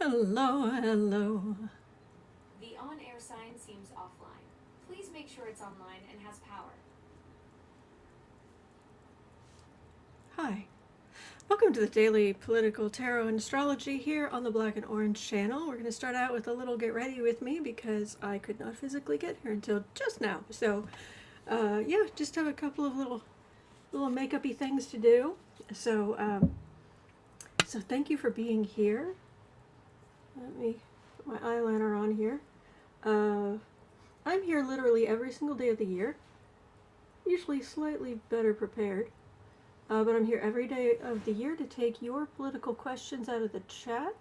Hello, hello. The on-air sign seems offline. Please make sure it's online and has power. Hi. Welcome to the Daily Political Tarot and Astrology here on the Black and Orange channel. We're going to start out with a little get ready with me because I could not physically get here until just now. So, yeah, just have a couple of little makeup-y things to do. So, so thank you for being here. Let me put my eyeliner on here. I'm here literally every single day of the year, usually slightly better prepared, but I'm here every day of the year to take your political questions out of the chat.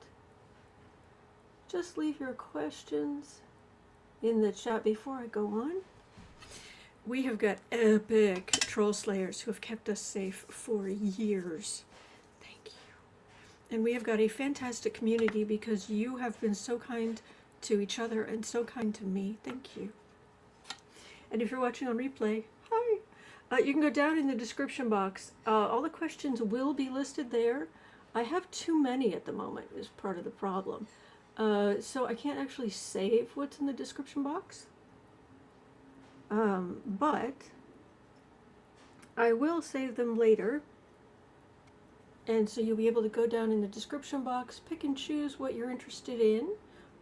Just leave your questions in the chat before I go on. We have got epic troll slayers who have kept us safe for years. And we have got a fantastic community because you have been so kind to each other and so kind to me. Thank you. And if you're watching on replay, hi. You can go down in the description box. All the questions will be listed there. I have too many at the moment is part of the problem. So I can't actually save what's in the description box. But I will save them later. And so you'll be able to go down in the description box, pick and choose what you're interested in,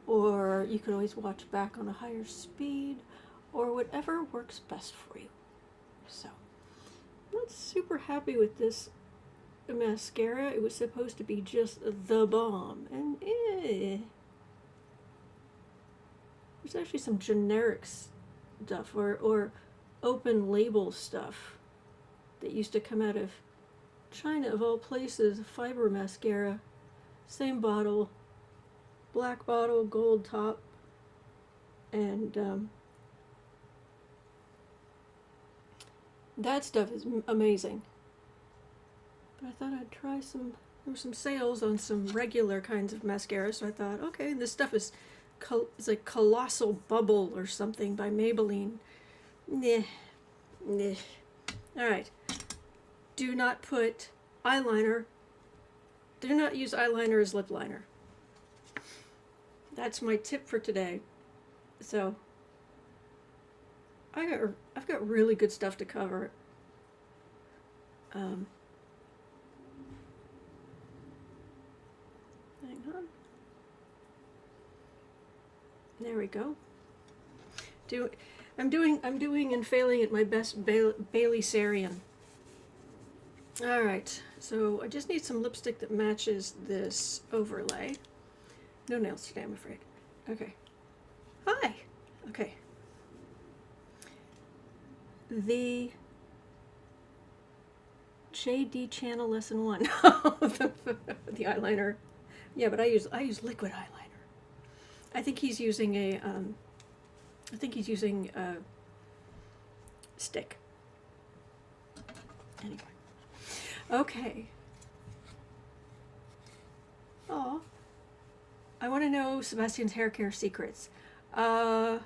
or you could always watch back on a higher speed, or whatever works best for you. So, I'm not super happy with this mascara. It was supposed to be just the bomb, and there's actually some generic stuff, or open label stuff that used to come out of China, of all places. Fiber mascara, same bottle, black bottle, gold top, and that stuff is amazing. But I thought I'd try some. There were some sales on some regular kinds of mascara, so I thought, okay, this stuff is it's like Colossal Bubble or something by Maybelline. Nah. All right. Do not put eyeliner, do not use eyeliner as lip liner. That's my tip for today. So, I've got really good stuff to cover. Hang on. There we go. I'm doing and failing at my best Bailey Sarian. Alright, so I just need some lipstick that matches this overlay. No nails today, I'm afraid. Okay. Hi! Okay. The JD channel lesson 1. the eyeliner. Yeah, but I use liquid eyeliner. I think he's using a stick. Anyway. Okay. Oh, I want to know Sebastian's hair care secrets. Sure.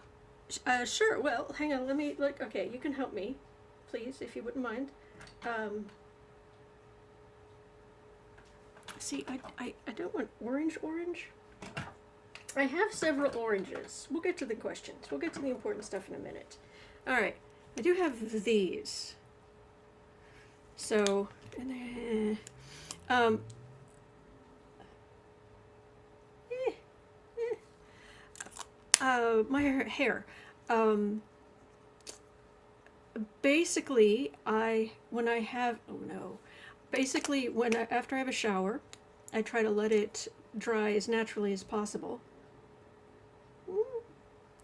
Well, hang on. Let me look. Okay, you can help me, please, if you wouldn't mind. See, I don't want orange. I have several oranges. We'll get to the questions. We'll get to the important stuff in a minute. All right. I do have these. So, and my hair. Basically, after I have a shower, I try to let it dry as naturally as possible.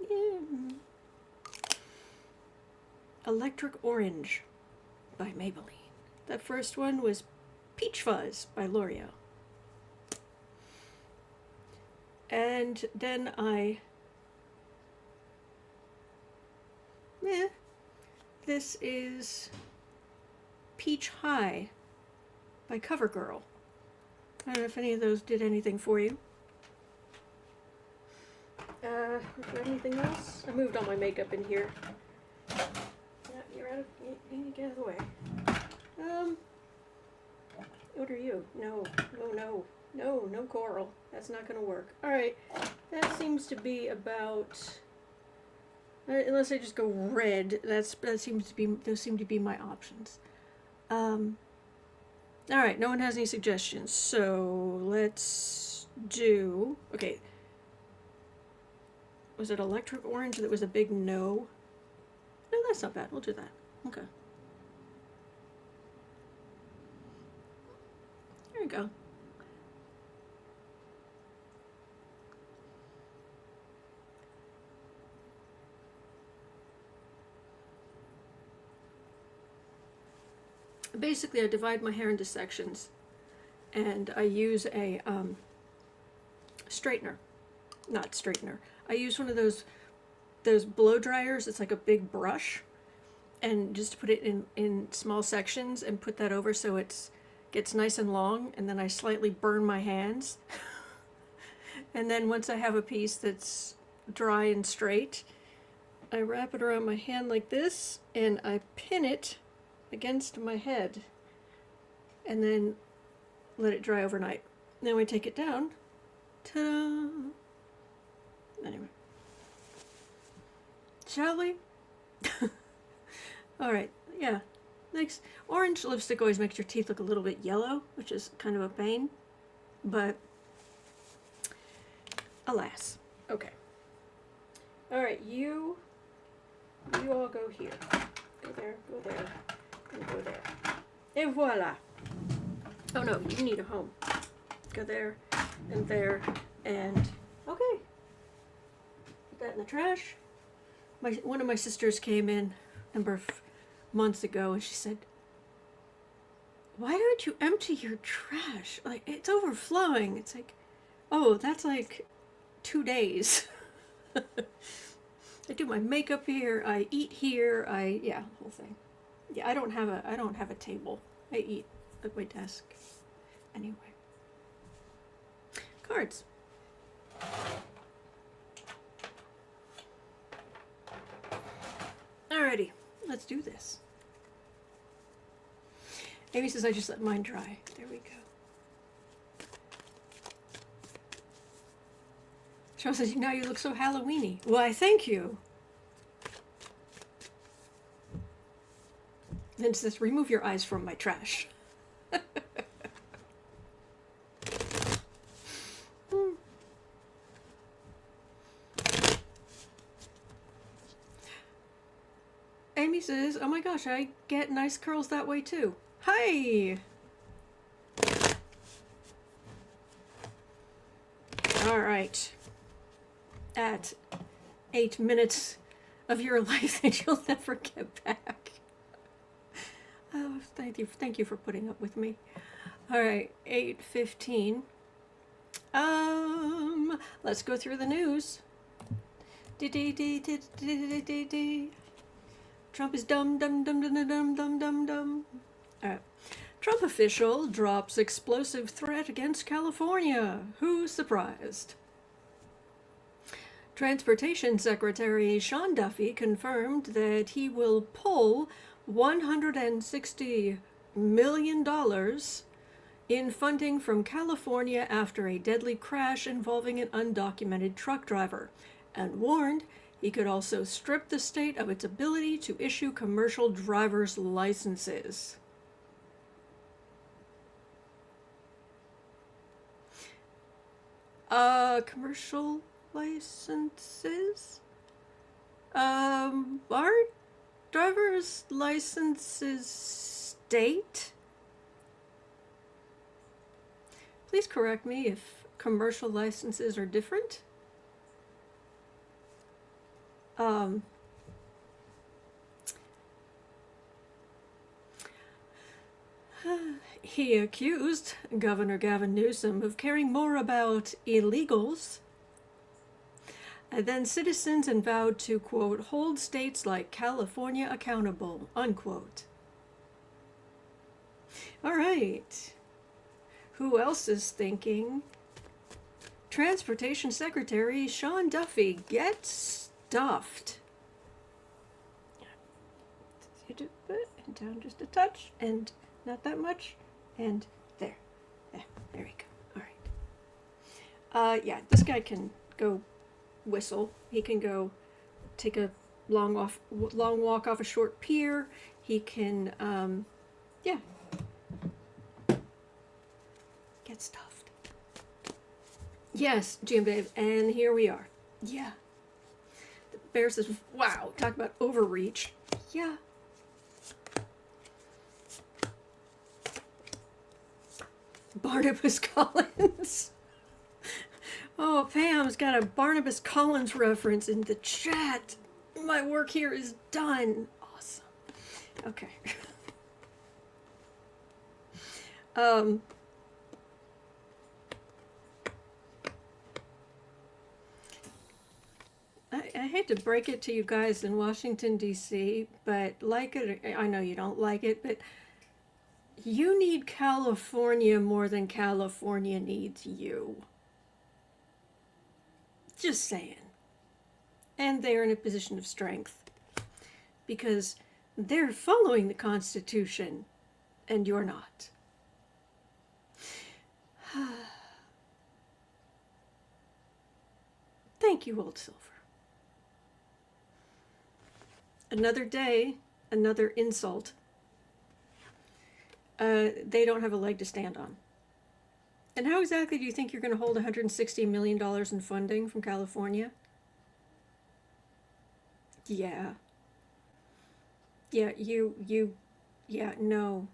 Yeah. Electric Orange by Maybelline. That first one was Peach Fuzz by L'Oreal. And then this is Peach High by CoverGirl. I don't know if any of those did anything for you. Is there anything else? I moved all my makeup in here. You're out of, you need to get out of the way. What are you? No. No, no coral. That's not going to work. All right, that seems to be about. Unless I just go red, those seem to be my options. All right, no one has any suggestions, so let's do. Okay. Was it electric orange that was a big no? No, that's not bad. We'll do that. Okay. There you go. Basically, I divide my hair into sections, and I use a straightener. Not straightener. I use one of those blow dryers. It's like a big brush, and just put it in small sections and put that over so it gets nice and long, and then I slightly burn my hands. And then once I have a piece that's dry and straight, I wrap it around my hand like this, and I pin it against my head, and then let it dry overnight. Then we take it down. Ta-da! Anyway. Shall we? Alright, yeah. Next, orange lipstick always makes your teeth look a little bit yellow, which is kind of a pain. But, alas. Okay. Alright, you all go here. Go there, and go there. Et voila! Oh no, you need a home. Go there, and okay. Put that in the trash. One of my sisters came in, months ago, and she said, "Why don't you empty your trash? Like, it's overflowing." It's like, oh, that's like 2 days. I do my makeup here, I eat here, yeah, whole thing. Yeah, I don't have a table. I eat at my desk. Anyway. Cards. Alrighty, let's do this. Amy says I just let mine dry. There we go. Charles says, now you look so Halloween-y. Why, thank you. Then says, remove your eyes from my trash. Amy says, oh my gosh, I get nice curls that way too. Hi! Alright. At 8 minutes of your life that you'll never get back. Oh, thank you for putting up with me. Alright, 8:15. Let's go through the news. Trump is dumb. Alright. Trump official drops explosive threat against California. Who's surprised? Transportation Secretary Sean Duffy confirmed that he will pull $160 million in funding from California after a deadly crash involving an undocumented truck driver, and warned he could also strip the state of its ability to issue commercial driver's licenses. Commercial licenses? Aren't driver's licenses state? Please correct me if commercial licenses are different. He accused Governor Gavin Newsom of caring more about illegals than citizens and vowed to, quote, hold states like California accountable, unquote. All right. Who else is thinking? Transportation Secretary Sean Duffy gets stuffed. And down just a touch, and not that much, and there we go. All right. Yeah, this guy can go whistle. He can go take a long walk off a short pier. He can, yeah, get stuffed. Yes, Jim Dave, and here we are. Yeah. The bear says, wow, talk about overreach. Yeah. Barnabas Collins. Oh, Pam's got a Barnabas Collins reference in the chat. My work here is done. Awesome. Okay. I hate to break it to you guys in Washington, D.C., but like it, I know you don't like it, but you need California more than California needs you. Just saying. And they're in a position of strength because they're following the Constitution and you're not. Thank you, Old Silver. Another day, another insult. They don't have a leg to stand on. And how exactly do you think you're going to hold $160 million in funding from California? Yeah. Yeah, yeah, no.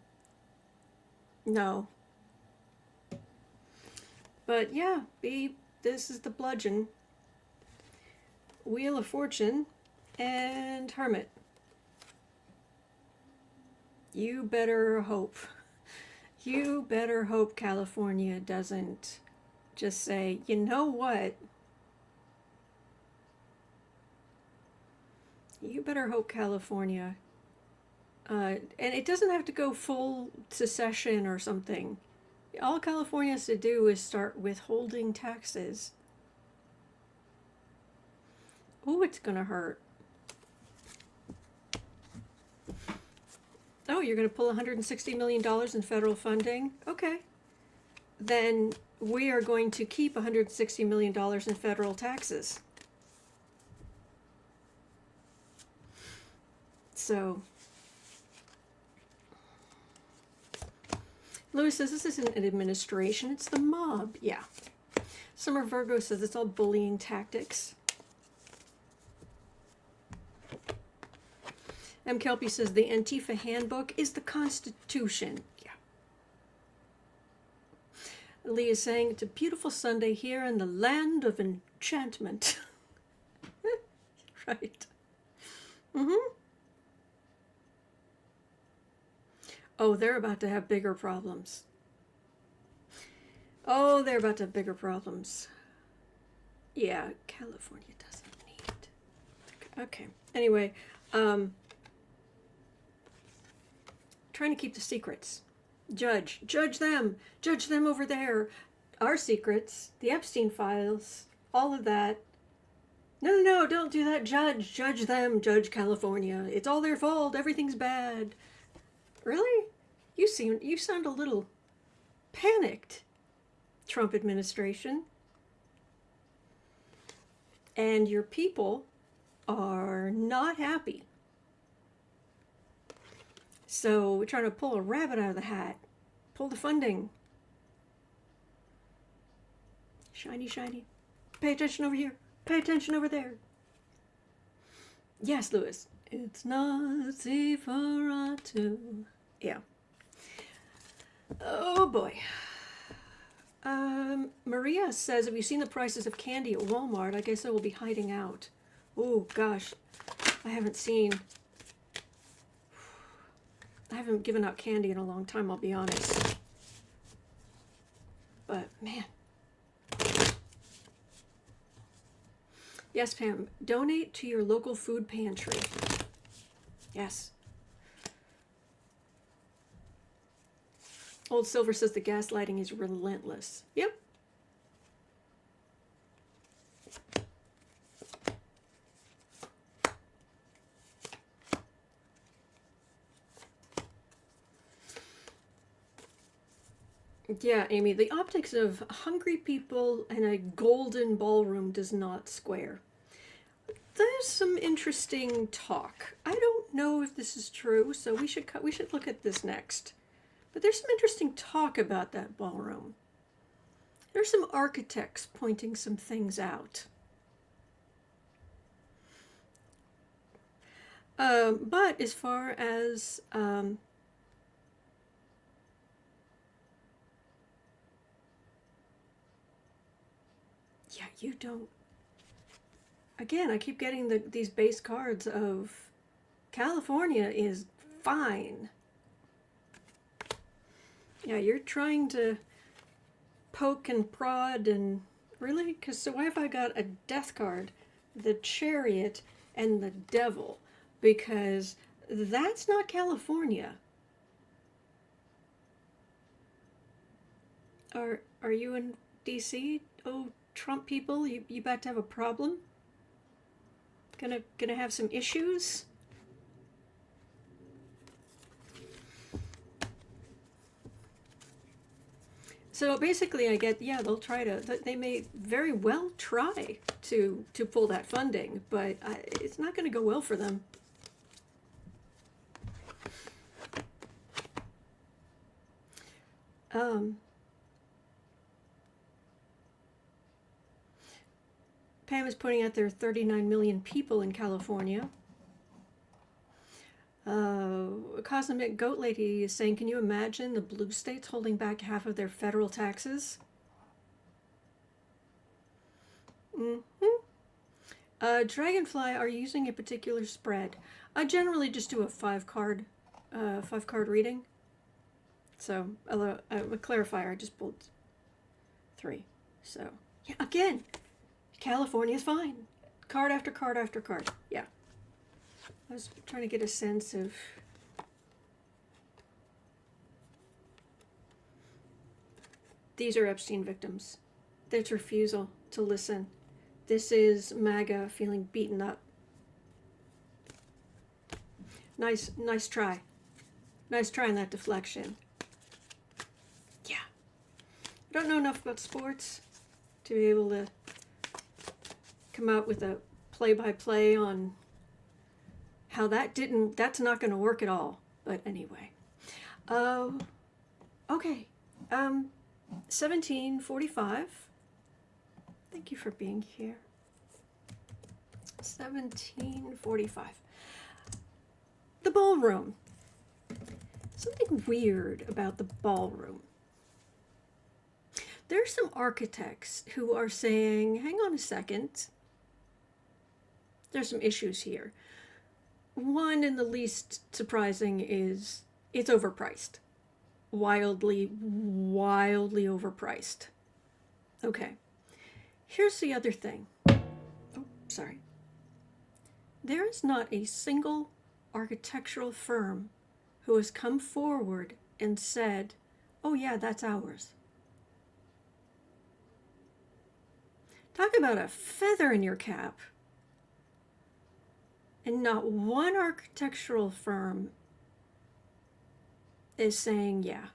No. But yeah, this is the bludgeon. Wheel of Fortune and Hermit. You better hope. You better hope California doesn't just say, you know what? You better hope California, and it doesn't have to go full secession or something. All California has to do is start withholding taxes. Oh, it's gonna hurt. Oh, you're going to pull $160 million in federal funding? Okay. Then we are going to keep $160 million in federal taxes. So, Lewis says this isn't an administration, it's the mob. Yeah. Summer Virgo says it's all bullying tactics. M. Kelpie says the Antifa handbook is the Constitution. Yeah. Lee is saying it's a beautiful Sunday here in the land of enchantment. Right. Mm-hmm. Oh, they're about to have bigger problems. Oh, they're about to have bigger problems. Yeah, California doesn't need. Okay. Anyway, trying to keep the secrets. Judge them over there. Our secrets, the Epstein files, all of that. No, don't do that. Judge them, Judge California. It's all their fault. Everything's bad. Really? You sound a little panicked, Trump administration. And your people are not happy. So we're trying to pull a rabbit out of the hat. Pull the funding. Shiny, shiny. Pay attention over here. Pay attention over there. Yes, Lewis. It's not safe for to. Yeah. Oh boy. Maria says, have you seen the prices of candy at Walmart? I guess I will be hiding out. Oh gosh. I haven't given out candy in a long time, I'll be honest. But, man. Yes, Pam. Donate to your local food pantry. Yes. Old Silver says the gaslighting is relentless. Yep. Yeah, Amy, the optics of hungry people and a golden ballroom does not square. There's some interesting talk. I don't know if this is true, so we should look at this next. But there's some interesting talk about that ballroom. There's some architects pointing some things out. But as far as yeah, you don't. Again, I keep getting these base cards of California is fine. Yeah, you're trying to poke and prod and really? Because so why have I got a death card, the Chariot, and the Devil? Because that's not California. Are you in DC? Oh, Trump people, you about to have a problem? Gonna have some issues? So basically, I get, yeah, they'll try to. They may very well try to pull that funding, but it's not going to go well for them. Pam is pointing out there are 39 million people in California. Cosmic Goat Lady is saying, can you imagine the blue states holding back half of their federal taxes? Dragonfly, are you using a particular spread? I generally just do a five card reading. So, a clarifier, I just pulled 3. So, yeah, again, California's fine. Card after card after card. Yeah. I was trying to get a sense of these are Epstein victims. That's refusal to listen. This is MAGA feeling beaten up. Nice try. Nice try on that deflection. Yeah. I don't know enough about sports to be able to come out with a play-by-play on how that's not going to work at all. But anyway. Okay. 1745. Thank you for being here. 1745. The ballroom. Something weird about the ballroom. There's some architects who are saying, hang on a second. There's some issues here. One, and the least surprising, is it's overpriced. Wildly overpriced. Okay. Here's the other thing. Oh, sorry. There is not a single architectural firm who has come forward and said, oh yeah, that's ours. Talk about a feather in your cap. And not one architectural firm is saying, yeah.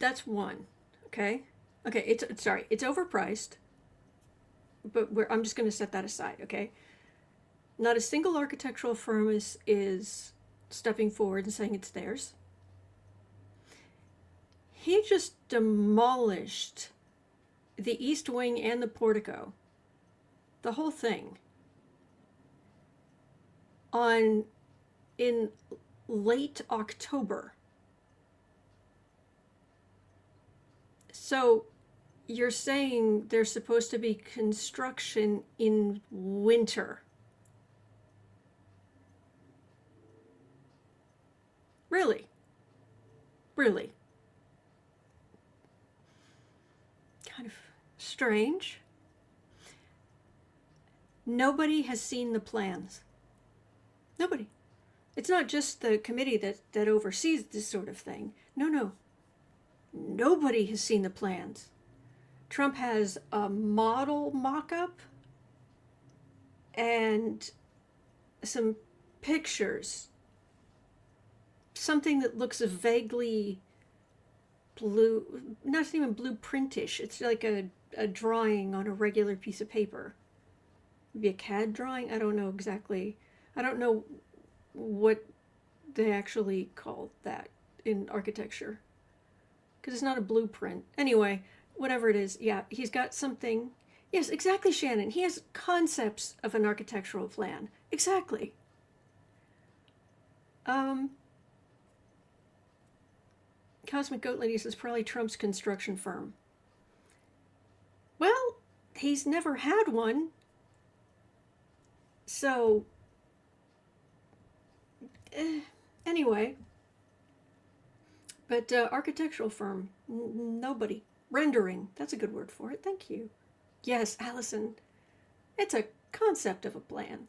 That's one, okay? Okay, it's overpriced, but I'm just going to set that aside, okay? Not a single architectural firm is stepping forward and saying it's theirs. He just demolished the East Wing and the portico, the whole thing, in late October. So you're saying there's supposed to be construction in winter. Really? Really? Kind of strange. Nobody has seen the plans. Nobody. It's not just the committee that oversees this sort of thing. No. Nobody has seen the plans. Trump has a model mock-up and some pictures. Something that looks vaguely blue, not even blueprintish. It's like a drawing on a regular piece of paper. Maybe a CAD drawing? I don't know exactly. I don't know what they actually call that in architecture. Because it's not a blueprint. Anyway, whatever it is, yeah, he's got something. Yes, exactly, Shannon. He has concepts of an architectural plan. Exactly. Cosmic Goat Lady says probably Trump's construction firm. Well, he's never had one. So, anyway. But architectural firm, nobody. Rendering, that's a good word for it. Thank you. Yes, Allison. It's a concept of a plan.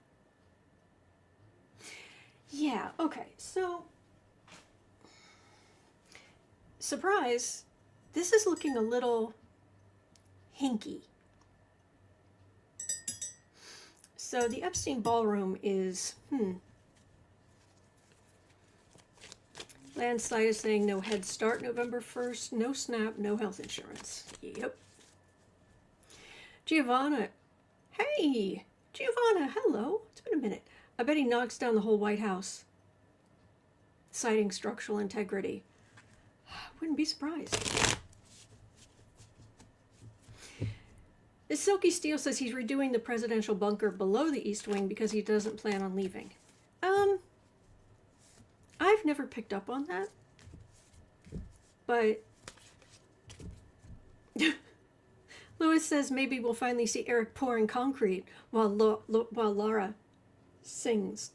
Yeah, okay, so surprise, this is looking a little hinky. So the Epstein Ballroom is, Landslide is saying no Head Start November 1st, no SNAP, no health insurance. Yep. Giovanna. Hey! Giovanna, hello. It's been a minute. I bet he knocks down the whole White House, citing structural integrity. Wouldn't be surprised. This Silky Steel says he's redoing the presidential bunker below the East Wing because he doesn't plan on leaving. I've never picked up on that, but Lewis says maybe we'll finally see Eric pouring concrete while Laura sings.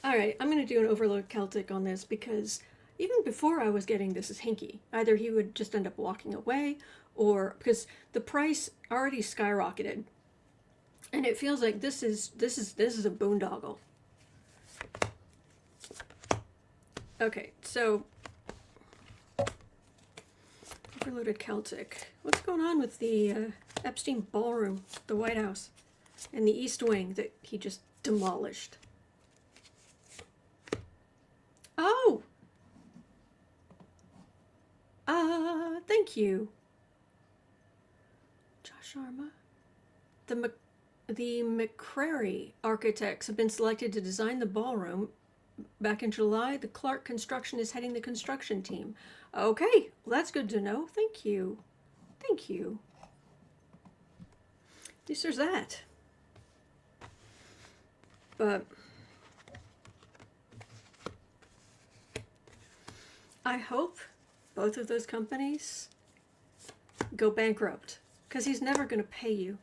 All right, I'm going to do an Overload Celtic on this because even before I was getting this as hinky, either he would just end up walking away or because the price already skyrocketed, and it feels like this is a boondoggle. Okay, so Overloaded Celtic. What's going on with the Epstein Ballroom, the White House, and the East Wing that he just demolished? Oh! Thank you. Josh Arma. The McCrary architects have been selected to design the ballroom. Back in July, the Clark Construction is heading the construction team. Okay, well that's good to know. Thank you. Thank you. At least there's that. But I hope both of those companies go bankrupt because he's never going to pay you.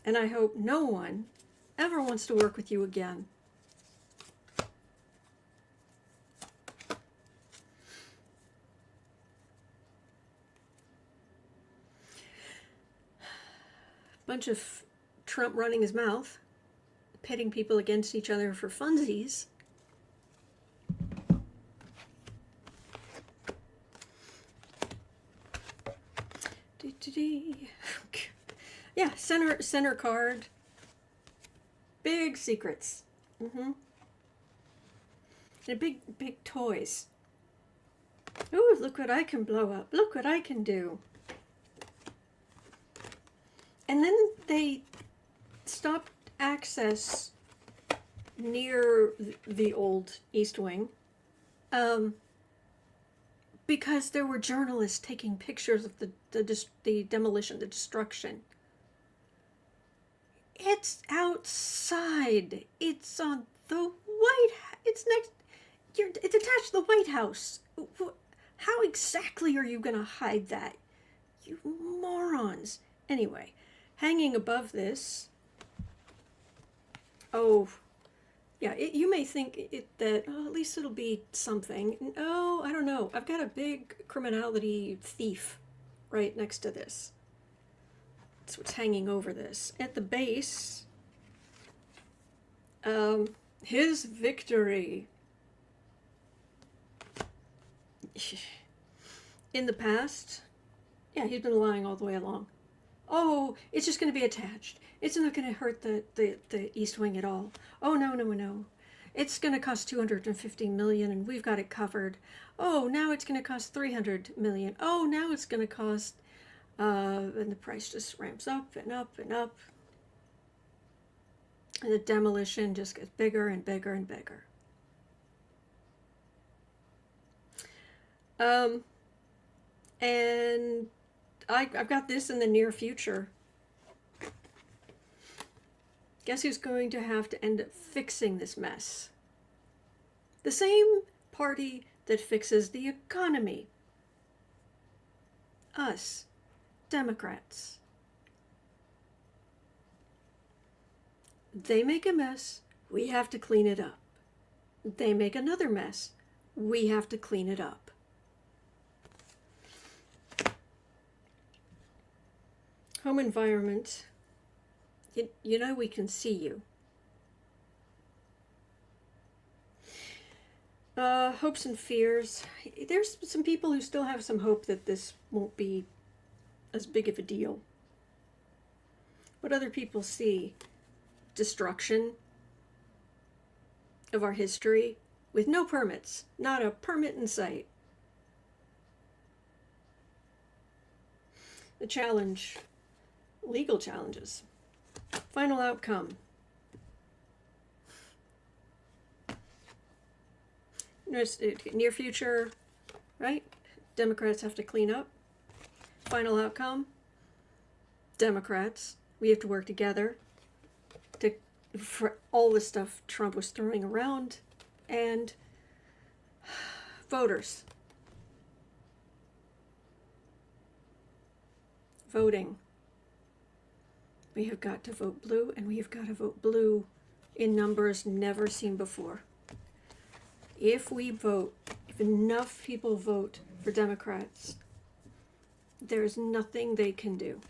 And I hope no one ever wants to work with you again. Bunch of Trump running his mouth, pitting people against each other for funsies. Yeah, center card. Big secrets. And big toys. Ooh, look what I can blow up. Look what I can do. And then they stopped access near the old East Wing because there were journalists taking pictures of the demolition, the destruction. It's outside. It's on the White House. It's next. It's attached to the White House. How exactly are you going to hide that? You morons. Anyway, hanging above this. Oh, yeah, you may think that at least it'll be something. No, I don't know. I've got a big criminality thief right next to this. That's what's hanging over this. At the base, his victory. In the past, yeah, he's been lying all the way along. Oh, it's just going to be attached. It's not going to hurt the East Wing at all. Oh, no, no, no. It's going to cost $250 million and we've got it covered. Oh, now it's going to cost $300 million. Oh, now it's going to cost, and the price just ramps up and up and up. And the demolition just gets bigger and bigger and bigger. And I've got this in the near future. Guess who's going to have to end up fixing this mess? The same party that fixes the economy. Us, Democrats. They make a mess, we have to clean it up. They make another mess, we have to clean it up. Home environment. You know we can see you. Hopes and fears. There's some people who still have some hope that this won't be as big of a deal. But other people see destruction of our history with no permits, not a permit in sight. The challenge, legal challenges. Final outcome. Near future, right? Democrats have to clean up. Final outcome. Democrats, we have to work together for all the stuff Trump was throwing around. And voters. Voting. We have got to vote blue, and we have got to vote blue in numbers never seen before. If we vote, if enough people vote for Democrats, there's nothing they can do.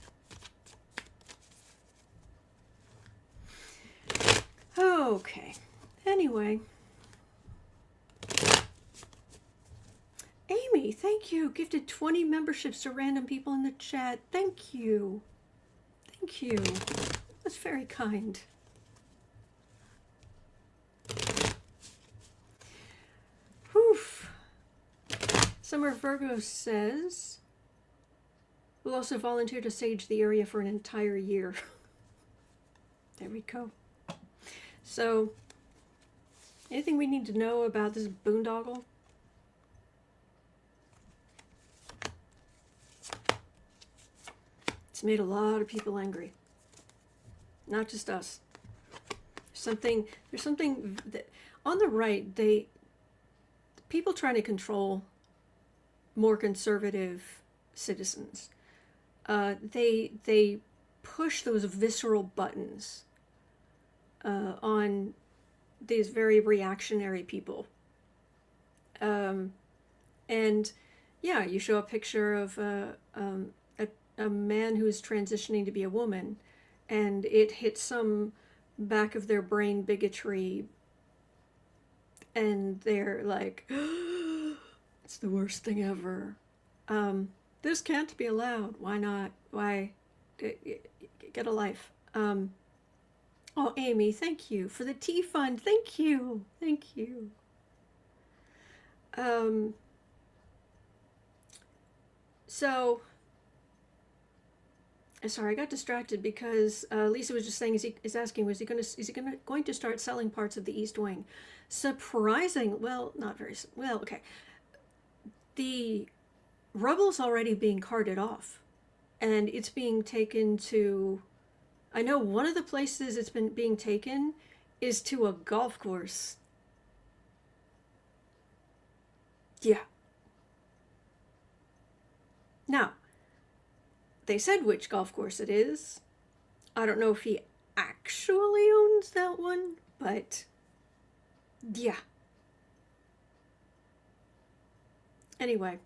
Okay. Anyway. Amy, thank you. Gifted 20 memberships to random people in the chat. Thank you. Thank you. That's very kind. Whew. Summer Virgo says, we'll also volunteer to sage the area for an entire year. There we go. So, anything we need to know about this boondoggle? It's made a lot of people angry. Not just us. There's something that, on the right, people trying to control more conservative citizens. They push those visceral buttons on these very reactionary people. And yeah, you show a picture of a man who's transitioning to be a woman, and it hits some back of their brain bigotry, and they're like, it's the worst thing ever. This can't be allowed. Why not? Why? Get a life. Oh, Amy, thank you for the tea fund. Thank you. Thank you. So, sorry, I got distracted because Lisa was just saying, is asking, is he going to start selling parts of the East Wing? Surprising, well, not very, well, okay. The rubble's already being carted off, and it's being taken to, I know one of the places it's been being taken is to a golf course. Yeah. Now, they said which golf course it is. I don't know if he actually owns that one, but yeah. Anyway.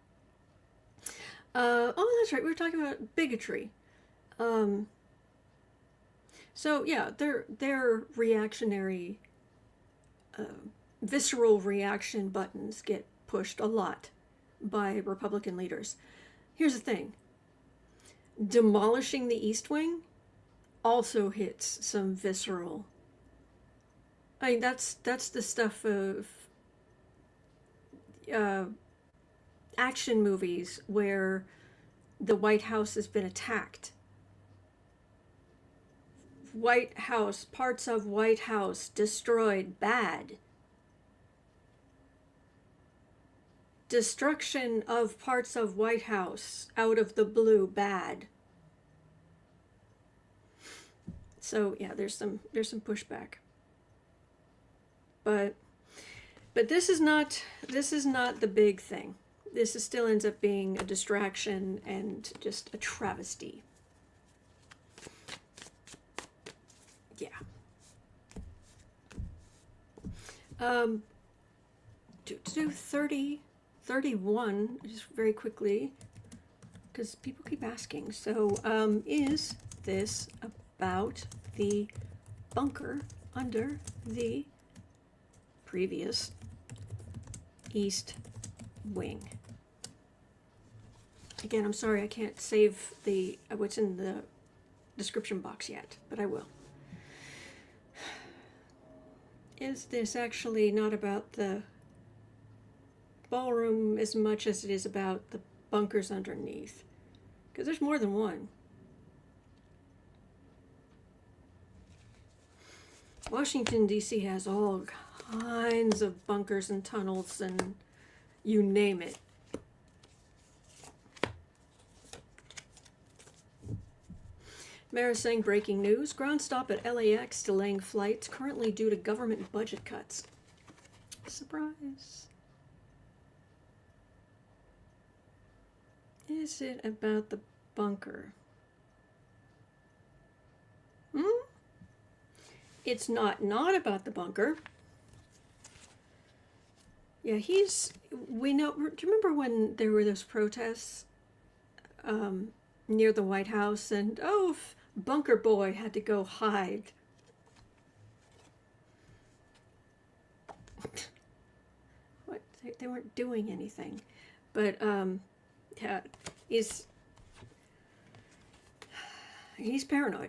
Oh, that's right. We were talking about bigotry. So yeah, their reactionary, visceral reaction buttons get pushed a lot by Republican leaders. Here's the thing. demolishing the East Wing also hits some visceral. I mean, that's the stuff of action movies where the White House has been attacked. White House, parts of White House destroyed, bad. Destruction of parts of White House out of the blue, bad. So yeah, there's some pushback. But this is not the big thing. This is still ends up being a distraction and just a travesty. Yeah. To do 31 just very quickly, because people keep asking. So, is this about the bunker under the previous East Wing? Again, I'm sorry I can't save the what's in the description box yet, but I will. Is this actually not about the ballroom as much as it is about the bunkers underneath? Because there's more than one. Washington, D.C. has all kinds of bunkers and tunnels and you name it. Mara saying, breaking news, ground stop at LAX delaying flights currently due to government budget cuts. Surprise. Is it about the bunker? It's not about the bunker. Yeah, we know, do you remember when there were those protests near the White House and, Bunker Boy had to go hide? What? They weren't doing anything. But, yeah, he's paranoid.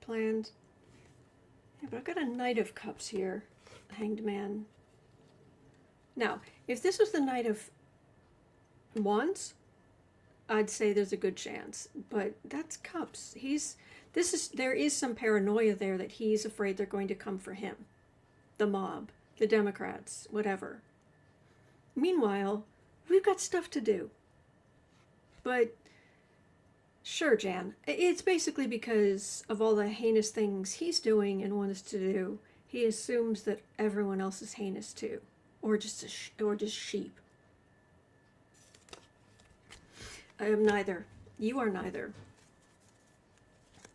Planned. Yeah, but I've got a Knight of Cups here. Hanged Man. Now, if this was the Knight of Wands, I'd say there's a good chance. But that's Cups. There is some paranoia there that he's afraid they're going to come for him. The mob, the Democrats, whatever. Meanwhile, we've got stuff to do. But sure, Jan. It's basically because of all the heinous things he's doing and wants to do. He assumes that everyone else is heinous too, or just sheep. I am neither. You are neither.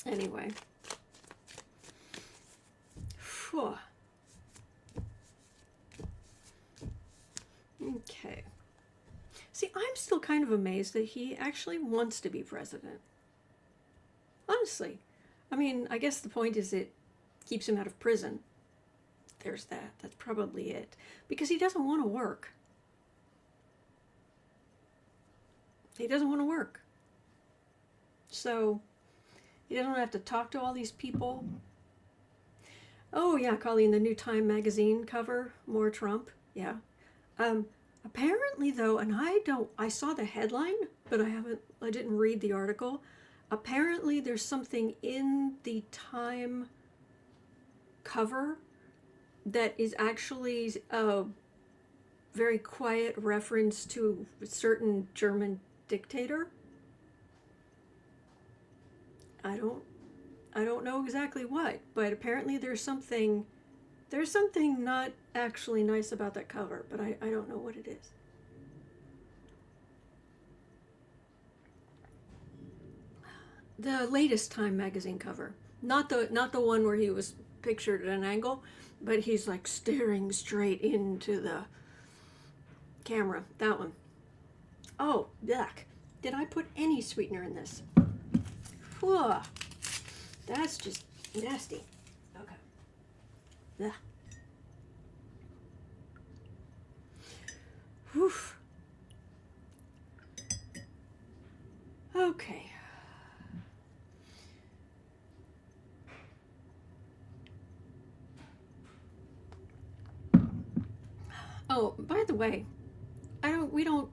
Anyway. Whew. Okay. See, I'm still kind of amazed that he actually wants to be president. Honestly. I mean, I guess the point is it keeps him out of prison. There's that. That's probably it. Because he doesn't want to work. He doesn't want to work. So, he doesn't have to talk to all these people. Oh, yeah, Colleen, the new Time magazine cover, more Trump. Yeah. Apparently, though, and I saw the headline, but I didn't read the article. Apparently, there's something in the Time cover that is actually a very quiet reference to a certain German dictator. I don't know exactly what, but apparently there's something not actually nice about that cover, but I don't know what it is. The latest Time magazine cover, not the one where he was pictured at an angle, but he's like staring straight into the camera. That one. Oh, yuck. Did I put any sweetener in this? Whew. That's just nasty. Okay. Ugh. Whew. Oh, by the way, we don't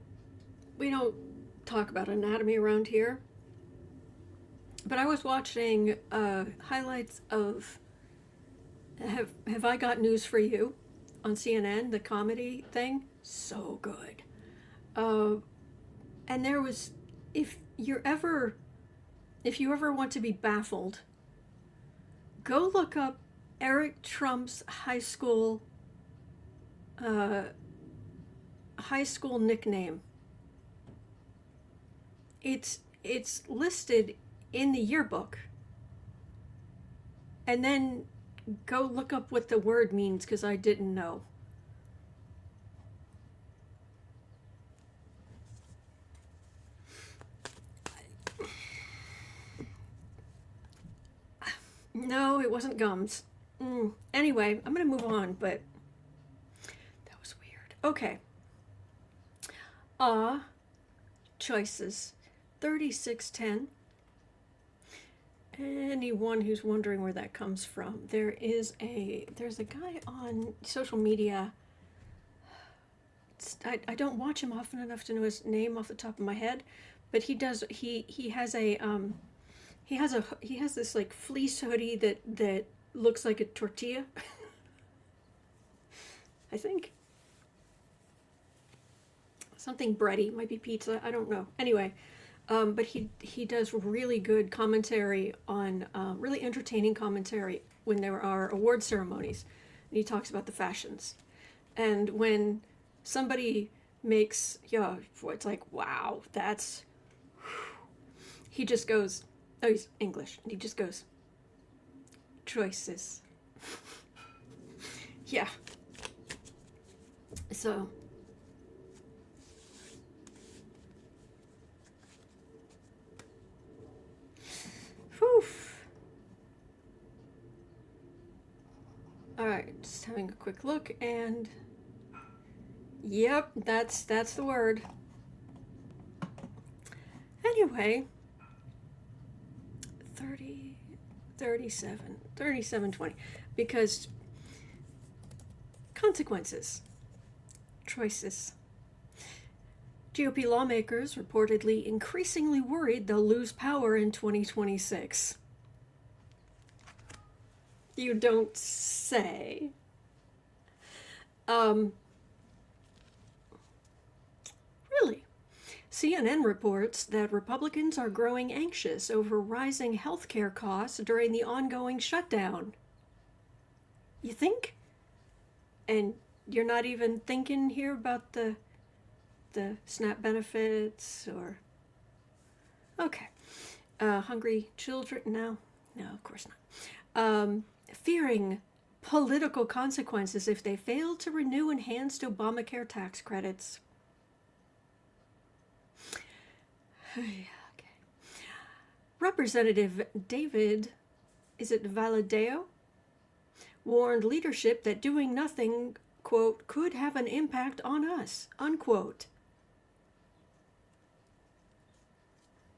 talk about anatomy around here. But I was watching highlights of Have I Got News for You on CNN, the comedy thing. So good. And there was, if you ever want to be baffled, go look up Eric Trump's high school nickname. It's listed in the yearbook, and then go look up what the word means, because I didn't know. No, it wasn't gums. Anyway, I'm gonna move on, but that was weird. Okay. Choices 3610. Anyone who's wondering where that comes from, there's a guy on social media. I don't watch him often enough to know his name off the top of my head, but he has this like fleece hoodie that looks like a tortilla. I think something bready, might be pizza, I don't know. Anyway, but he does really good commentary on really entertaining commentary when there are award ceremonies, and he talks about the fashions. And when somebody makes, it's like, wow, that's, he just goes, oh, he's English, and he just goes, choices. Yeah. So whew. All right, just having a quick look, and yep, that's the word. Anyway, 3720, because consequences, choices. GOP lawmakers reportedly increasingly worried they'll lose power in 2026. You don't say. Really? CNN reports that Republicans are growing anxious over rising health care costs during the ongoing shutdown. You think? And you're not even thinking here about the SNAP benefits or... Okay. Hungry children? No, of course not. Fearing political consequences if they fail to renew enhanced Obamacare tax credits. Okay. Representative David, is it Valadao, warned leadership that doing nothing, quote, could have an impact on us, unquote.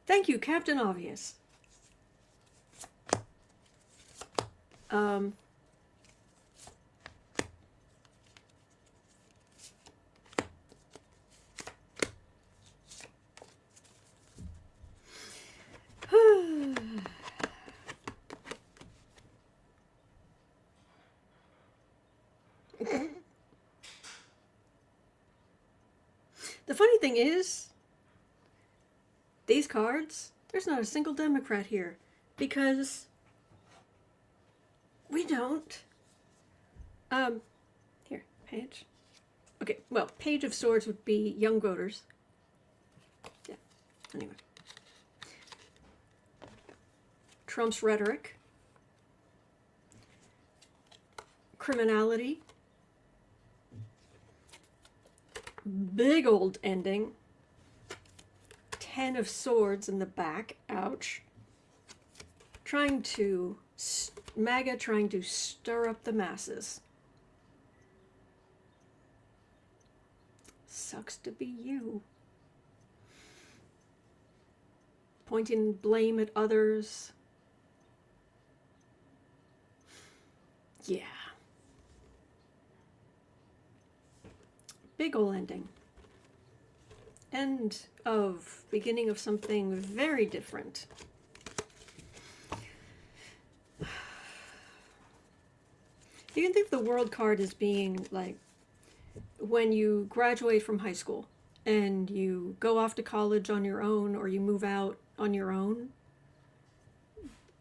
Thank you, Captain Obvious. The funny thing is, these cards, there's not a single Democrat here, because we don't. Here, Page. Okay, well, Page of Swords would be young voters. Yeah, anyway. Trump's rhetoric. Criminality. Big old ending. 10 of Swords in the back. Ouch. MAGA trying to stir up the masses. Sucks to be you. Pointing blame at others. Yeah. big ol' ending. End of, beginning of something very different. You can think of the world card as being like when you graduate from high school and you go off to college on your own, or you move out on your own.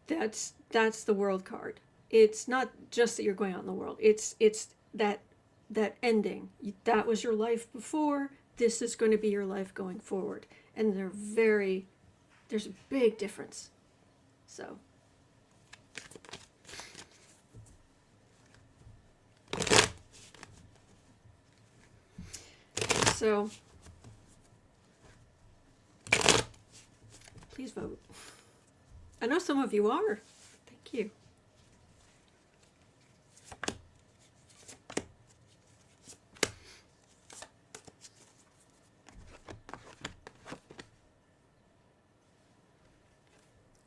That's the world card. It's not just that you're going out in the world. It's that ending. That was your life before. This is going to be your life going forward. And there's a big difference. So. So, please vote. I know some of you are. Thank you.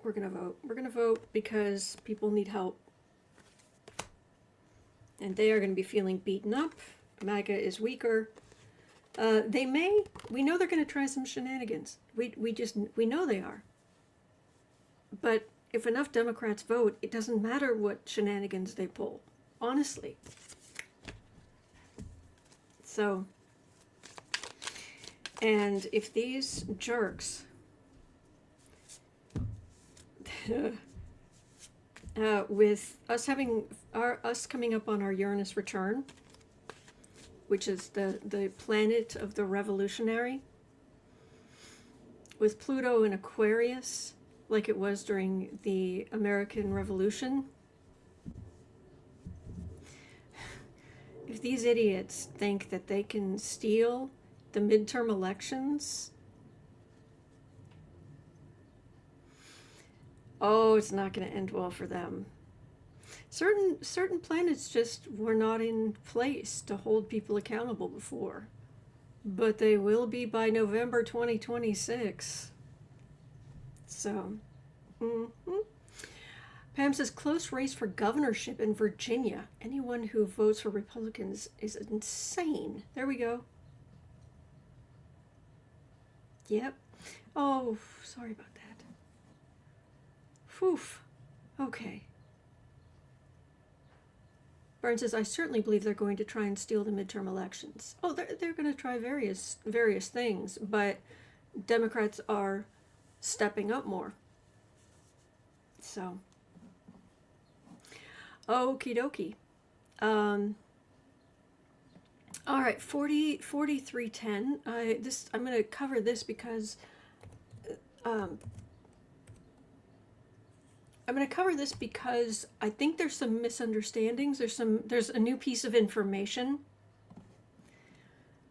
We're going to vote. We're going to vote because people need help. And they are going to be feeling beaten up. MAGA is weaker. We know they're going to try some shenanigans. We know they are. But if enough Democrats vote, it doesn't matter what shenanigans they pull. Honestly. So, and if these jerks, with us coming up on our Uranus return, which is the planet of the revolutionary, with Pluto in Aquarius, like it was during the American Revolution. If these idiots think that they can steal the midterm elections, oh, it's not going to end well for them. Certain planets just were not in place to hold people accountable before. But they will be by November 2026. So, Pam says, close race for governorship in Virginia. Anyone who votes for Republicans is insane. There we go. Yep. Oh, sorry about that. Whew. Okay. Barnes says, I certainly believe they're going to try and steal the midterm elections. Oh, they're going to try various things, but Democrats are stepping up more. So, okie dokie. All right, 4310. I'm going to cover this because I'm going to cover this because I think there's some misunderstandings. There's a new piece of information.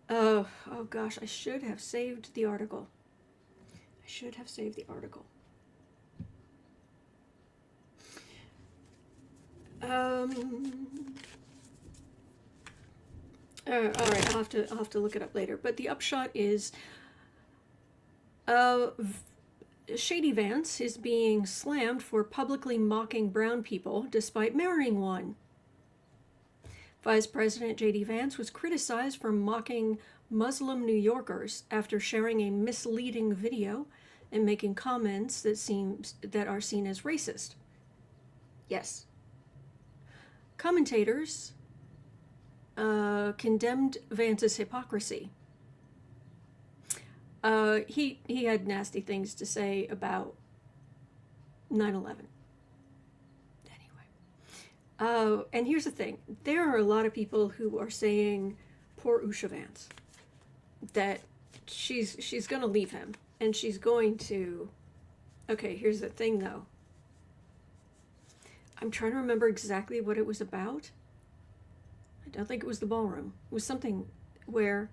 Oh gosh, I should have saved the article. All right, I'll have to look it up later. But the upshot is, Shady Vance is being slammed for publicly mocking brown people despite marrying one. Vice President JD Vance was criticized for mocking Muslim New Yorkers after sharing a misleading video and making comments that are seen as racist. Yes. Commentators condemned Vance's hypocrisy. He had nasty things to say about 9/11. Anyway. And here's the thing. There are a lot of people who are saying, poor Usha Vance, that she's going to leave him. And she's going to... Okay, here's the thing, though. I'm trying to remember exactly what it was about. I don't think it was the ballroom. It was something where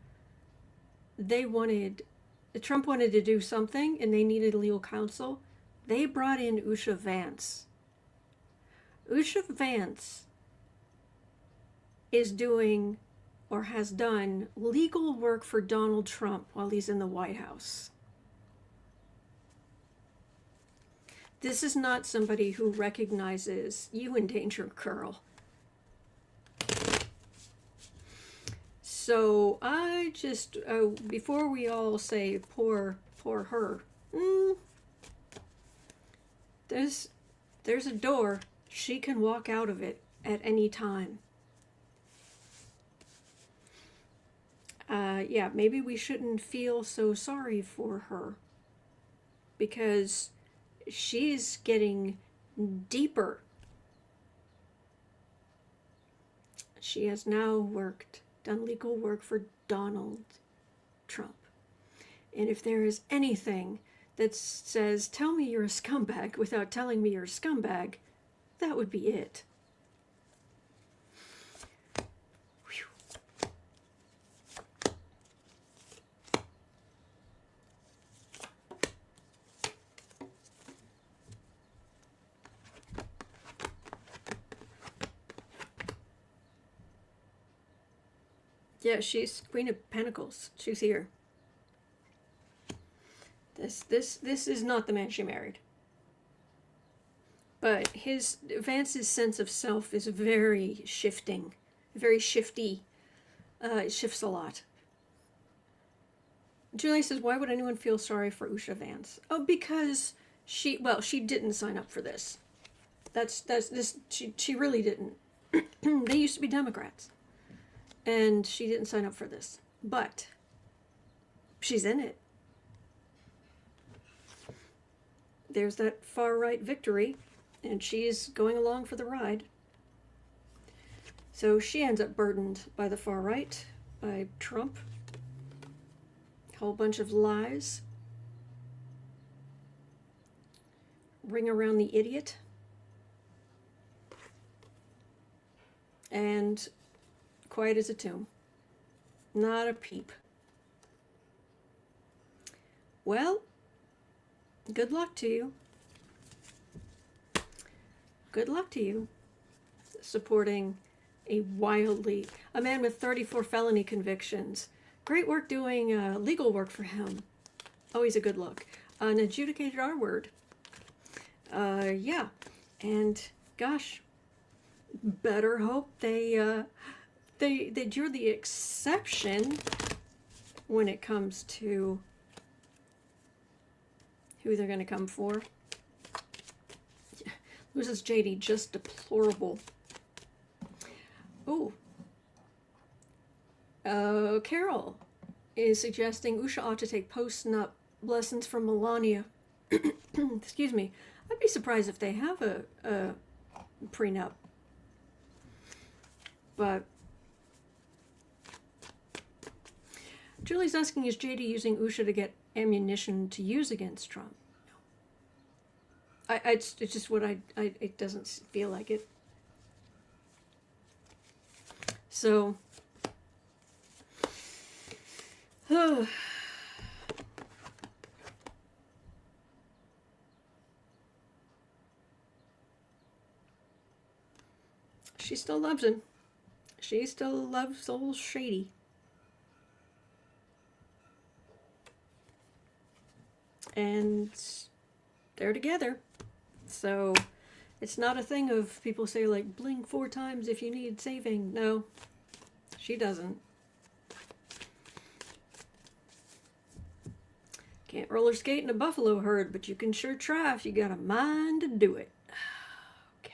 Trump wanted to do something and they needed legal counsel. They brought in Usha Vance. Usha Vance is doing, or has done, legal work for Donald Trump while he's in the White House. This is not somebody who recognizes you in danger, girl. So I just, before we all say poor her, there's a door. She can walk out of it at any time. Yeah, maybe we shouldn't feel so sorry for her, because she's getting deeper. She has now done legal work for Donald Trump. And if there is anything that says, tell me you're a scumbag without telling me you're a scumbag, that would be it. Yeah, she's Queen of Pentacles. She's here. This is not the man she married. But Vance's sense of self is very shifting, very shifty. It shifts a lot. Julie says, why would anyone feel sorry for Usha Vance? Oh, because she didn't sign up for this. She really didn't. They used to be Democrats. And she didn't sign up for this. But she's in it. There's that far-right victory, and she's going along for the ride. So she ends up burdened by the far-right, by Trump. A whole bunch of lies. Ring around the idiot. And quiet as a tomb. Not a peep. Well, good luck to you. Good luck to you. Supporting a man with 34 felony convictions. Great work doing legal work for him. Always a good look. An adjudicated R word. Yeah. And gosh, better hope you're the exception when it comes to who they're going to come for. Loses JD, just deplorable. Oh. Carol is suggesting Usha ought to take post-nup lessons from Melania. Excuse me. I'd be surprised if they have a prenup. But Julie's asking, is JD using Usha to get ammunition to use against Trump? No. It's just what it doesn't feel like it. So, she still loves him. She still loves old Shady. And they're together. So it's not a thing of people say like blink 4 times if you need saving. No, she doesn't. Can't roller skate in a buffalo herd, but you can sure try if you got a mind to do it. Okay.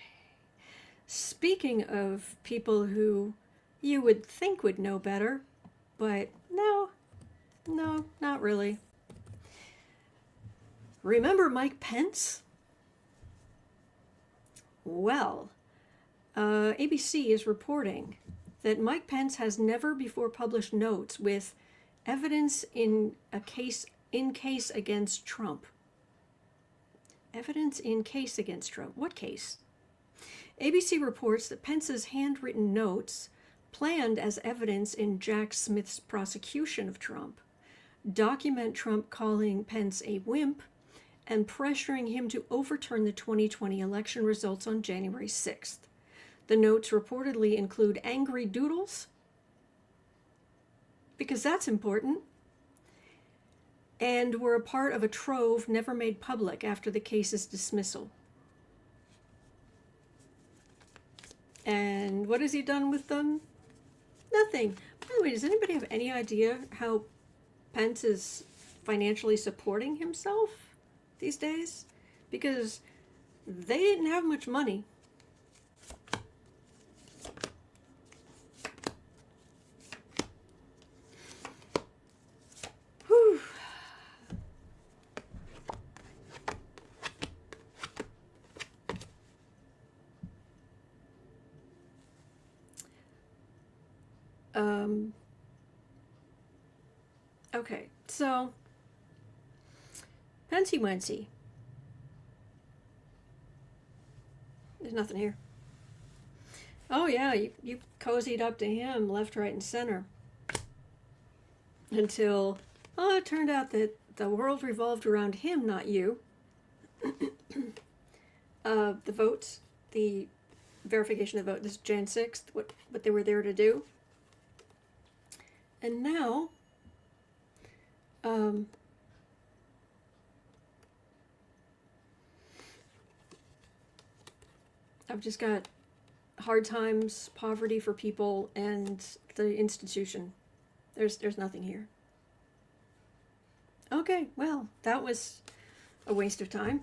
Speaking of people who you would think would know better, but no, not really. Remember Mike Pence? Well, ABC is reporting that Mike Pence has never before published notes with evidence in case against Trump. Evidence in case against Trump. What case? ABC reports that Pence's handwritten notes, planned as evidence in Jack Smith's prosecution of Trump, document Trump calling Pence a wimp and pressuring him to overturn the 2020 election results on January 6th. The notes reportedly include angry doodles, because that's important, and were a part of a trove never made public after the case's dismissal. And what has he done with them? Nothing. By the way, does anybody have any idea how Pence is financially supporting himself these days? Because they didn't have much money. Whew. Okay, so Pensy Wency. There's nothing here. Oh yeah, you cozied up to him left, right, and center. Until, it turned out that the world revolved around him, not you. The votes, the verification of the vote, this is Jan 6th, what they were there to do. And now, I've just got hard times, poverty for people, and the institution. There's nothing here. Okay, well, that was a waste of time.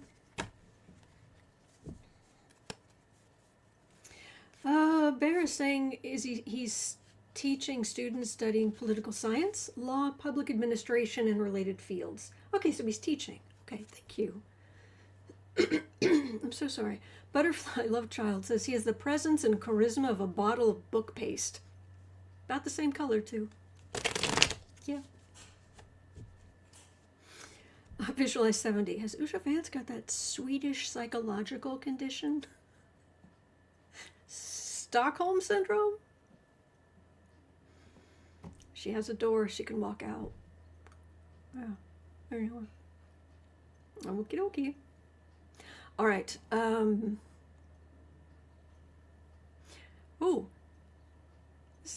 Bear is saying he's teaching students studying political science, law, public administration, and related fields. Okay, so he's teaching. Okay, thank you. I'm so sorry. Butterfly Love Child says he has the presence and charisma of a bottle of book paste. About the same color, too. Yeah. Visualize 70. Has Usha Vance got that Swedish psychological condition? Stockholm Syndrome? She has a door, she can walk out. Yeah, there you are. Okie dokie. All right. Oh,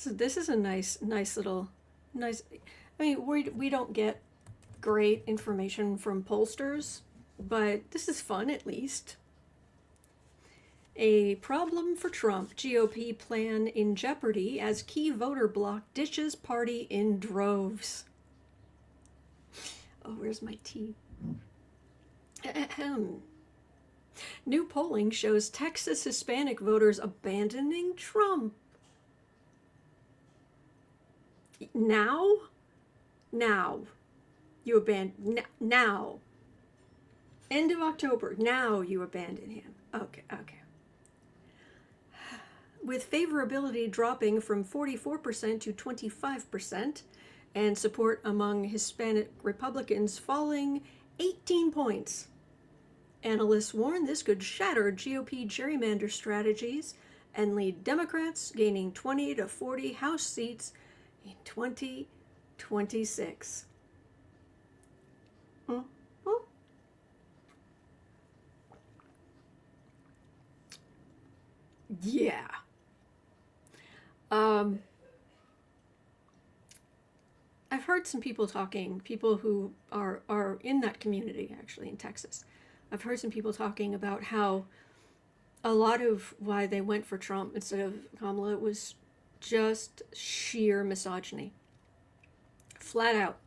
this is a nice little. I mean, we don't get great information from pollsters, but this is fun at least. A problem for Trump. GOP plan in jeopardy as key voter bloc ditches party in droves. Oh, where's my tea? Ahem. New polling shows Texas Hispanic voters abandoning Trump. Now? You abandon... Now. End of October. Now you abandon him. Okay. With favorability dropping from 44% to 25%, and support among Hispanic Republicans falling 18 points. Analysts warn this could shatter GOP gerrymander strategies and lead Democrats gaining 20 to 40 House seats in 2026. Yeah. I've heard some people who are in that community, actually, in Texas. I've heard some people talking about how a lot of why they went for Trump instead of Kamala was just sheer misogyny. Flat out.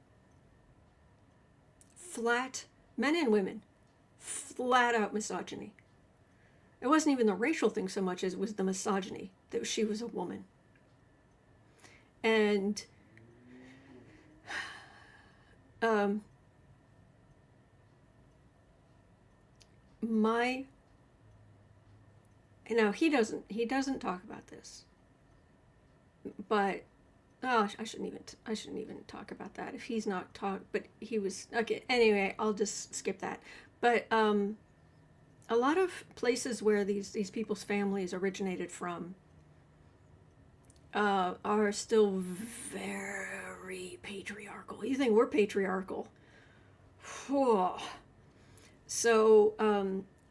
Men and women. Flat out misogyny. It wasn't even the racial thing so much as it was the misogyny, that she was a woman. And he doesn't talk about this, but I shouldn't even talk about that if he's not but he was okay. Anyway, I'll just skip that. But a lot of places where these people's families originated from are still very patriarchal. You think we're patriarchal? Whew. So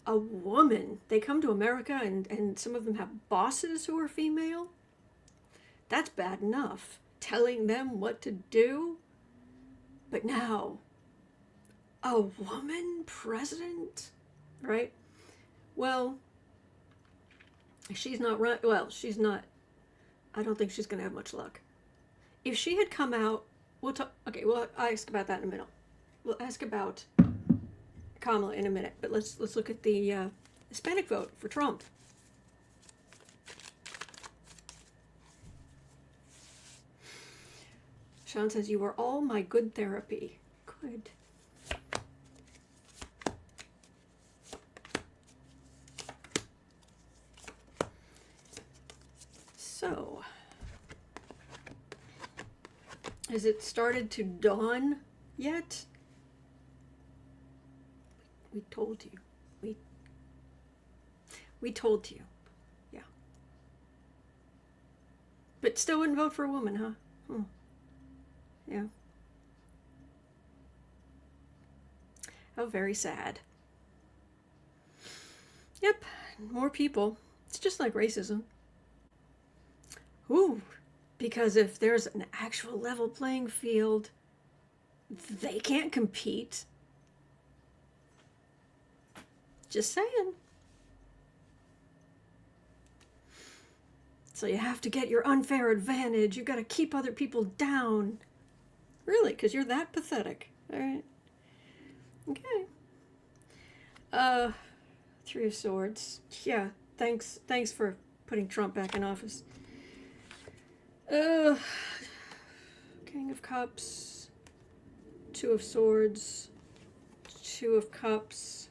a woman, they come to America and some of them have bosses who are female. That's bad enough, telling them what to do. But now, a woman president, right? Well, she's not. I don't think she's going to have much luck. if she had come out, we'll talk. Okay, we'll ask about that in a minute. We'll ask about Kamala in a minute, but let's look at the Hispanic vote for Trump. Sean says, "You were all my good therapy." Good. So, has it started to dawn yet? We told you. We told you. Yeah. But still wouldn't vote for a woman, huh? Yeah. How very sad. Yep, more people. It's just like racism. Ooh, because if there's an actual level playing field, they can't compete. Just saying. So you have to get your unfair advantage. You got to keep other people down. Really, because you're that pathetic. All right. Okay. Three of Swords. Yeah, thanks for putting Trump back in office. King of Cups. Two of Swords. Two of Cups.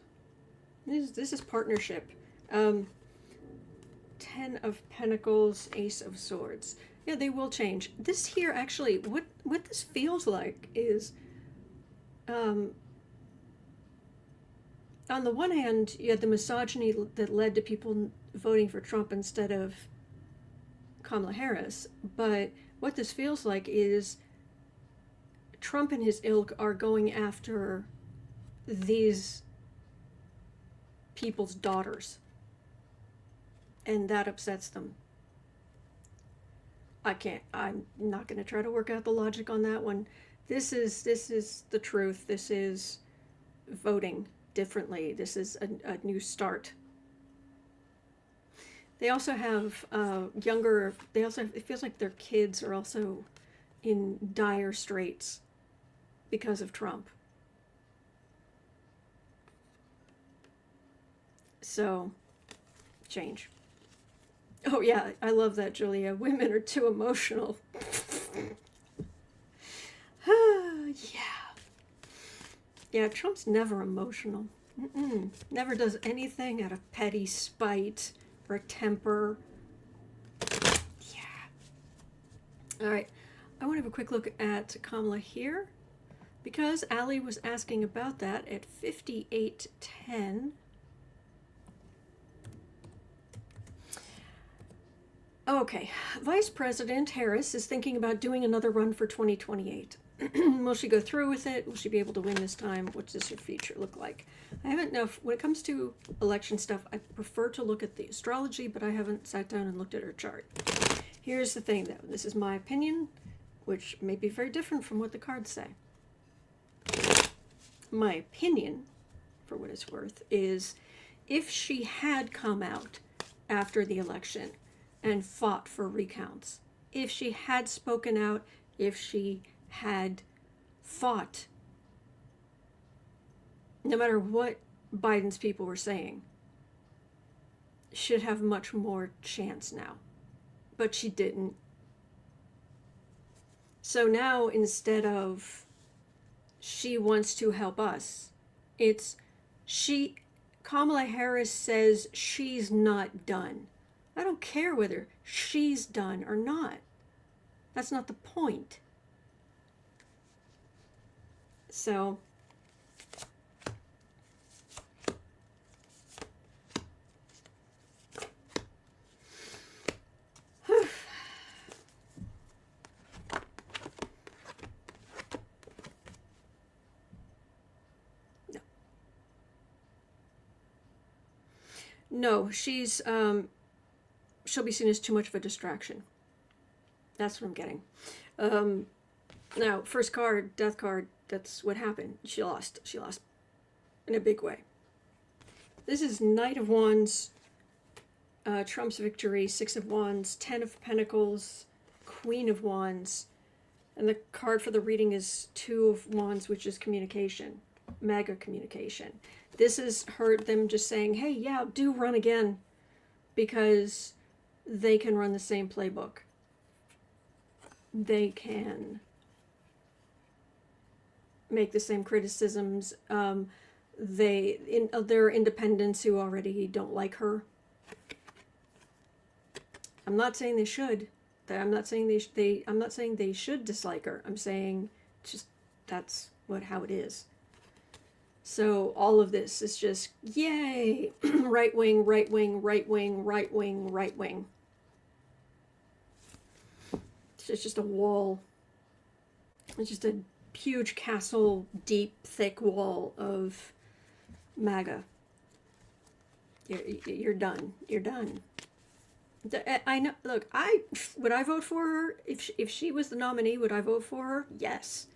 This is partnership. 10 of Pentacles, Ace of Swords. Yeah, they will change. This here, actually, what this feels like is, on the one hand, you had the misogyny that led to people voting for Trump instead of Kamala Harris, but what this feels like is Trump and his ilk are going after these people's daughters, and that upsets them. I'm not going to try to work out the logic on that one. This is the truth. This is voting differently. This is a new start. They also have it feels like their kids are also in dire straits because of Trump. So, change. Oh yeah, I love that, Julia. Women are too emotional. Yeah, Trump's never emotional. Never does anything out of petty spite or temper. Yeah. All right, I want to have a quick look at Kamala here, because Allie was asking about that at 5810. Okay, Vice President Harris is thinking about doing another run for 2028. Will she go through with it? Will she be able to win this time? What does her future look like? I haven't know when it comes to election stuff, I prefer to look at the astrology, but I haven't sat down and looked at her chart. Here's the thing, though. This is my opinion, which may be very different from what the cards say. My opinion, for what it's worth, is if she had come out after the election and fought for recounts, if she had spoken out, if she had fought, no matter what Biden's people were saying, should have much more chance now. But she didn't. So now, instead of she wants to help us, it's Kamala Harris says she's not done. I don't care whether she's done or not. That's not the point. So, no, she's she'll be seen as too much of a distraction. That's what I'm getting. Now, first card, death card, that's what happened. She lost. She lost in a big way. This is Knight of Wands, Trump's victory, Six of Wands, 10 of Pentacles, Queen of Wands. And the card for the reading is Two of Wands, which is communication, mega communication. This is them just saying, hey, yeah, do run again, because they can run the same playbook. They can make the same criticisms. There are independents who already don't like her. I'm not saying they should. I'm not saying I'm not saying they should dislike her. I'm saying just that's how it is. So all of this is just yay, right wing, right wing, right wing, right wing, right wing. It's just a wall. It's just a huge castle, deep, thick wall of MAGA. You're done. You're done. I know. Look, would I vote for her if she was the nominee? Would I vote for her? Yes.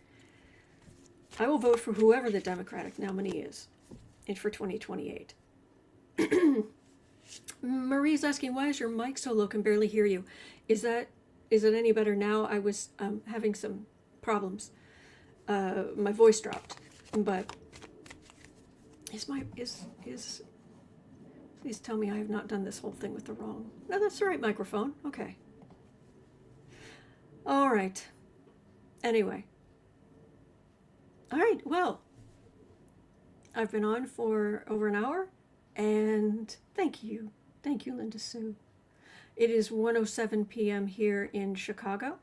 I will vote for whoever the Democratic nominee is, and for 2028. Marie's asking, why is your mic so low? Can barely hear you. Is it any better now? I was having some problems. My voice dropped, but please tell me I have not done this whole thing with the wrong. No, that's the right microphone. Okay. All right. Anyway. All right. Well, I've been on for over an hour, and thank you. Thank you, Linda Sue. It is 1:07 p.m. here in Chicago.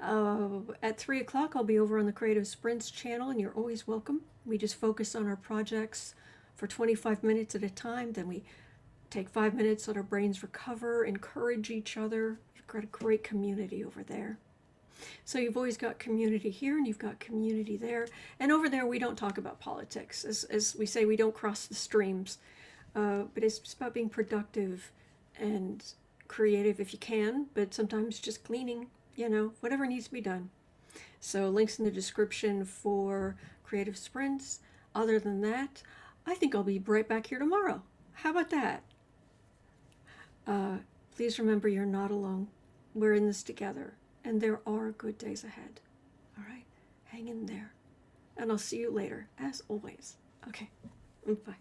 At 3 o'clock, I'll be over on the Creative Sprints channel, and you're always welcome. We just focus on our projects for 25 minutes at a time. Then we take 5 minutes, let our brains recover, encourage each other. We've got a great community over there. So you've always got community here, and you've got community there. And over there, we don't talk about politics. As we say, we don't cross the streams. But it's just about being productive and creative if you can, but sometimes just cleaning, whatever needs to be done. So links in the description for Creative Sprints. Other than that, I think I'll be right back here tomorrow. How about that? Please remember you're not alone. We're in this together, and there are good days ahead. All right? Hang in there. And I'll see you later, as always. Okay. Bye.